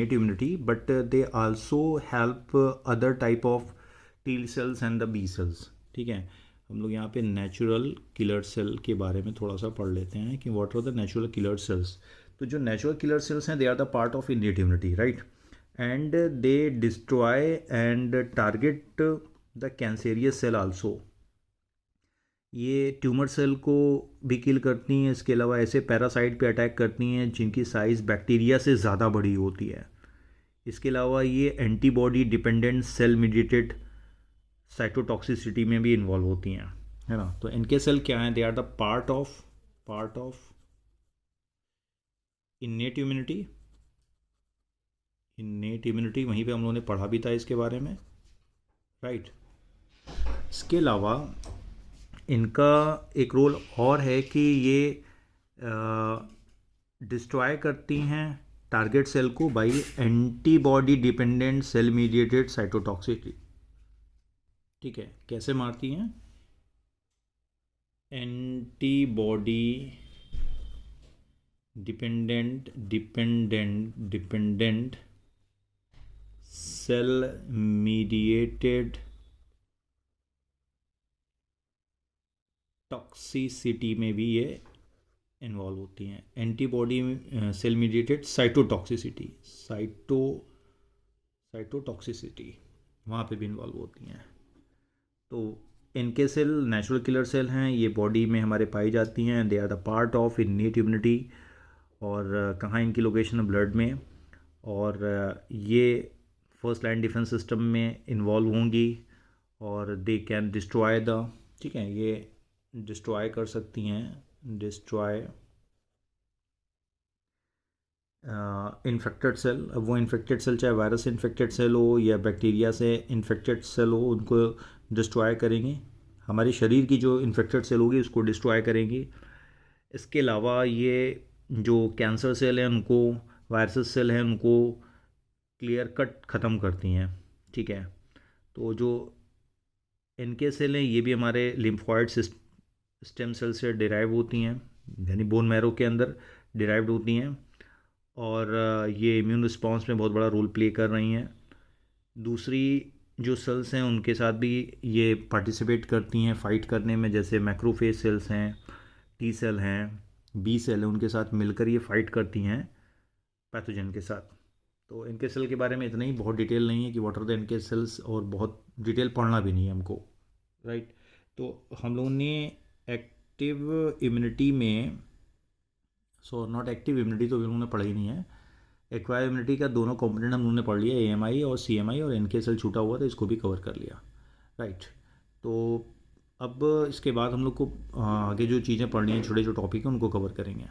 innate immunity, but they also help other type of T cells and the B cells. ठीक है, हम लोग यहाँ पे नेचुरल किलर सेल के बारे में थोड़ा सा पढ़ लेते हैं कि what are the natural killer cells. तो जो नेचुरल किलर सेल्स हैं, they are the part of innate immunity, right, and they destroy and target the cancerous cell also. ये ट्यूमर सेल को भी किल करती हैं. इसके अलावा ऐसे पैरासाइट पे अटैक करती हैं जिनकी साइज़ बैक्टीरिया से ज़्यादा बड़ी होती है. इसके अलावा ये antibody dependent cell mediated cytotoxicity में भी इन्वॉल्व होती हैं, है ना. तो इनके सेल क्या हैं? They are the part of innate immunity. Innate immunity वहीं पे हम लोगों ने पढ़ा भी था इसके बारे में, राइट. इसके अलावा इनका एक रोल और है कि ये डिस्ट्रॉय करती हैं टारगेट सेल को by antibody dependent cell mediated cytotoxicity. ठीक है, कैसे मारती हैं? Antibody dependent cell mediated toxicity में भी ये इन्वॉल्व होती हैं. एंटीबॉडी सेल मीडिएटेड साइटोटॉक्सिसिटी वहाँ पे भी इन्वॉल्व होती हैं. तो इनके सेल नेचुरल किलर सेल हैं. ये बॉडी में हमारे पाई जाती हैं. They are the part of innate immunity. और कहाँ इनकी लोकेशन है? ब्लड में. और ये फर्स्ट लाइन डिफेंस सिस्टम में इन्वॉल्व होंगी और दे कैन डिस्ट्रॉय द, ठीक है, ये डिस्ट्रॉय कर सकती हैं, डिस्ट्रॉय इन्फेक्टेड सेल. अब वो इन्फेक्टेड सेल चाहे वायरस से इन्फेक्टेड सेल हो या बैक्टीरिया से इन्फेक्टेड सेल हो, उनको डिस्ट्रॉय करेंगे. हमारे शरीर की जो इन्फेक्टेड सेल होगी उसको डिस्ट्रॉय करेंगी. इसके अलावा ये जो कैंसर सेल हैं उनको, वायरस सेल हैं उनको क्लियर कट ख़त्म करती हैं. ठीक है, तो जो इनके सेल हैं ये भी हमारे लिम्फॉइड स्टेम सेल से डिराइव होती हैं, यानी बोन मैरो के अंदर डिराइव्ड होती हैं. और ये इम्यून रिस्पॉन्स में बहुत बड़ा रोल प्ले कर रही हैं. दूसरी जो सेल्स हैं उनके साथ भी ये पार्टिसिपेट करती हैं फाइट करने में, जैसे मैक्रोफेज सेल्स हैं, टी सेल हैं, बी सेल हैं, उनके साथ मिलकर ये फाइट करती हैं पैथोजन के साथ. तो इनके सेल के बारे में इतना ही, बहुत डिटेल नहीं है कि व्हाट आर द इनके सेल्स, और बहुत डिटेल पढ़ना भी नहीं है हमको, राइट. तो हम लोगों ने एक्टिव इम्यूनिटी में, नॉट एक्टिव इम्यूनिटी तो हम लोगों ने पढ़ा ही नहीं है. एक्वायर इम्यूनिटी का दोनों कंपोनेंट हम लोगों ने पढ़ लिया, AMI और CMI, और इनके सेल छूटा हुआ था, इसको भी कवर कर लिया, राइट. तो अब इसके बाद हम लोग को आगे जो चीज़ें पढ़नी हैं, छोटे जो टॉपिक हैं उनको कवर करेंगे.